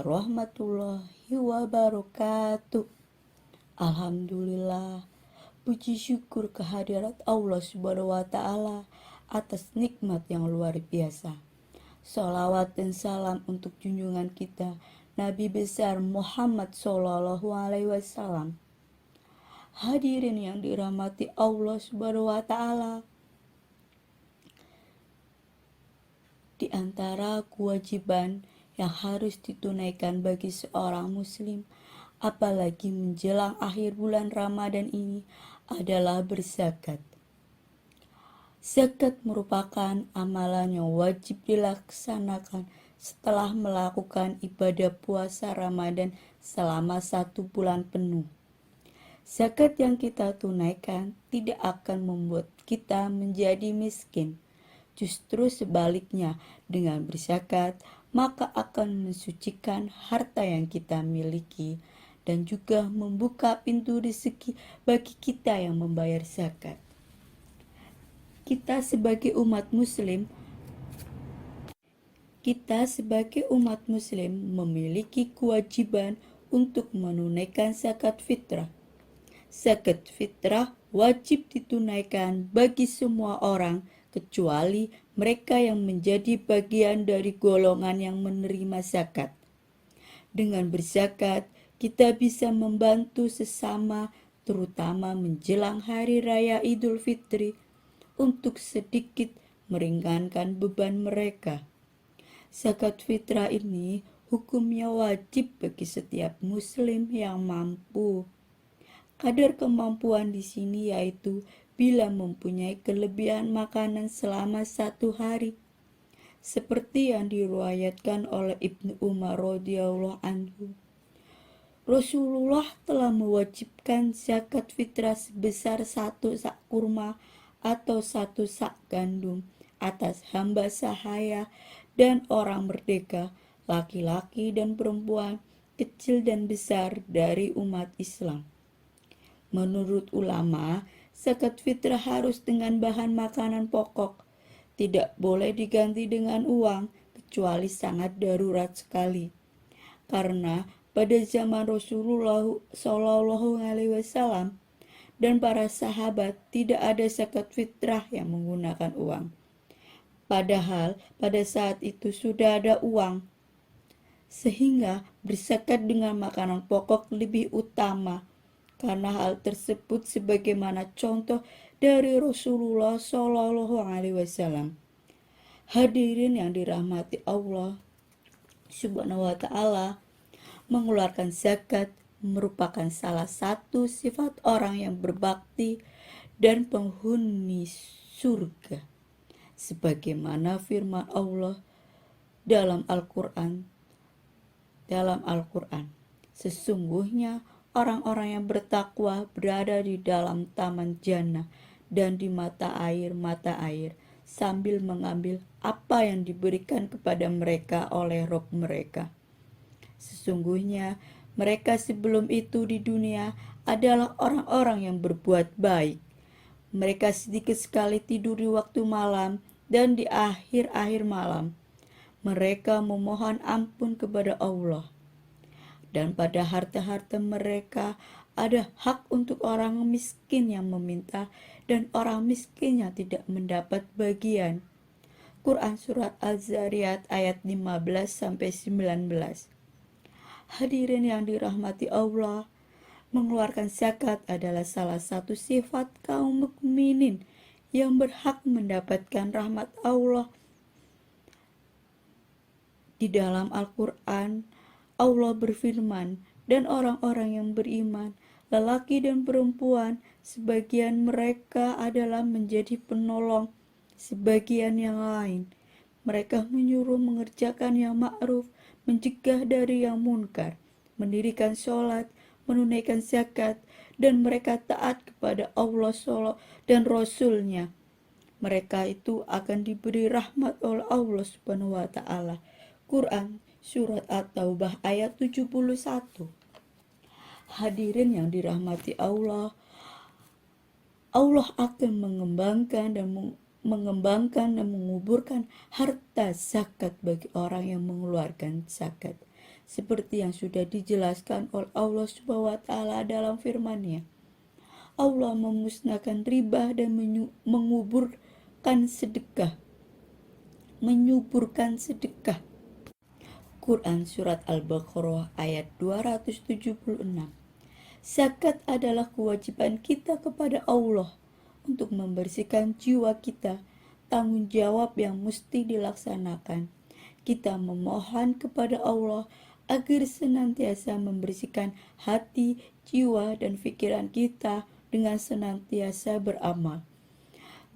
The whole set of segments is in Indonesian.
warahmatullahi wabarakatuh. Alhamdulillah, puji syukur kehadirat Allah Subhanahu wa Ta'ala atas nikmat yang luar biasa. Salawat dan salam untuk junjungan kita Nabi besar Muhammad Sallallahu Alaihi Wasallam. Hadirin yang dirahmati Allah Subhanahu wa Ta'ala, di antara kewajiban yang harus ditunaikan bagi seorang muslim, apalagi menjelang akhir bulan Ramadan ini, adalah berzakat. Zakat merupakan amalan yang wajib dilaksanakan setelah melakukan ibadah puasa Ramadan selama 1 bulan penuh. Zakat yang kita tunaikan tidak akan membuat kita menjadi miskin. Justru sebaliknya, dengan berzakat, maka akan mensucikan harta yang kita miliki dan juga membuka pintu rezeki bagi kita yang membayar zakat. Kita sebagai umat muslim memiliki kewajiban untuk menunaikan zakat fitrah. Zakat fitrah wajib ditunaikan bagi semua orang kecuali mereka yang menjadi bagian dari golongan yang menerima zakat. Dengan berzakat, kita bisa membantu sesama, terutama menjelang hari raya Idul Fitri, untuk sedikit meringankan beban mereka. Zakat fitrah ini hukumnya wajib bagi setiap muslim yang mampu. Kadar kemampuan di sini yaitu bila mempunyai kelebihan makanan selama 1 hari, seperti yang diriwayatkan oleh Ibnu Umar radhiyallahu anhu. Rasulullah telah mewajibkan zakat fitrah sebesar 1 sak kurma atau 1 sak gandum atas hamba sahaya dan orang merdeka, laki-laki dan perempuan, kecil dan besar dari umat Islam. Menurut ulama, zakat fitrah harus dengan bahan makanan pokok, tidak boleh diganti dengan uang kecuali sangat darurat sekali. Karena pada zaman Rasulullah Shallallahu Alaihi Wasallam dan para sahabat tidak ada zakat fitrah yang menggunakan uang. Padahal pada saat itu sudah ada uang, sehingga berzakat dengan makanan pokok lebih utama. Karena hal tersebut sebagaimana contoh dari Rasulullah Shallallahu Alaihi Wasallam. Hadirin yang dirahmati Allah Subhanahu wa Ta'ala, mengeluarkan zakat merupakan salah satu sifat orang yang berbakti dan penghuni surga. Sebagaimana firman Allah dalam Al-Quran, sesungguhnya orang-orang yang bertakwa berada di dalam taman jannah dan di mata air sambil mengambil apa yang diberikan kepada mereka oleh Rabb mereka. Sesungguhnya mereka sebelum itu di dunia adalah orang-orang yang berbuat baik. Mereka sedikit sekali tidur di waktu malam dan di akhir-akhir malam. Mereka memohon ampun kepada Allah. Dan pada harta-harta mereka ada hak untuk orang miskin yang meminta dan orang miskin yang tidak mendapat bagian. Quran Surat Az-Zariyat ayat 15-19. Hadirin yang dirahmati Allah, mengeluarkan zakat adalah salah satu sifat kaum mukminin yang berhak mendapatkan rahmat Allah. Di dalam Al-Quran, Allah berfirman, dan orang-orang yang beriman, lelaki dan perempuan, sebagian mereka adalah menjadi penolong sebagian yang lain. Mereka menyuruh mengerjakan yang ma'ruf, mencegah dari yang munkar, mendirikan sholat, menunaikan zakat, dan mereka taat kepada Allah dan Rasul-Nya. Mereka itu akan diberi rahmat oleh Allah Subhanahu wa Ta'ala. Quran Surat At-Taubah ayat 71. Hadirin yang dirahmati Allah, Allah akan mengembangkan dan menguburkan harta zakat bagi orang yang mengeluarkan zakat. seperti yang sudah dijelaskan oleh Allah SWT dalam firman-Nya. Allah memusnahkan riba dan menyuburkan sedekah. Quran Surat Al-Baqarah ayat 276. Zakat adalah kewajiban kita kepada Allah untuk membersihkan jiwa kita, tanggung jawab yang mesti dilaksanakan. Kita memohon kepada Allah agar senantiasa membersihkan hati, jiwa, dan pikiran kita dengan senantiasa beramal,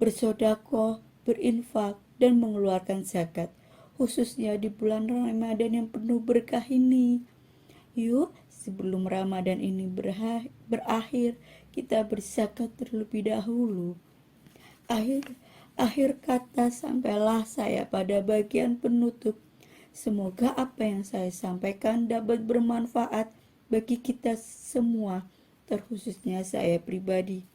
bersedekah, berinfak, dan mengeluarkan zakat, khususnya di bulan Ramadan yang penuh berkah ini. Yuk, sebelum Ramadan ini berakhir, kita berzakat terlebih dahulu. Akhir kata, sampailah saya pada bagian penutup. Semoga apa yang saya sampaikan dapat bermanfaat bagi kita semua, terkhususnya saya pribadi.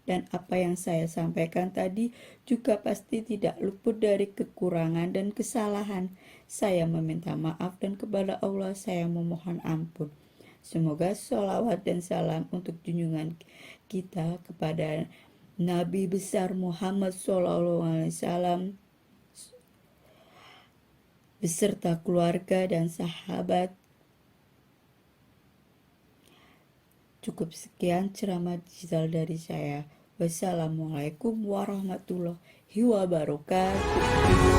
Dan apa yang saya sampaikan tadi juga pasti tidak luput dari kekurangan dan kesalahan. Saya meminta maaf dan kepada Allah saya memohon ampun. Semoga sholawat dan salam untuk junjungan kita kepada Nabi besar Muhammad SAW beserta keluarga dan sahabat. Cukup sekian ceramah digital dari saya. Wassalamualaikum warahmatullahi wabarakatuh.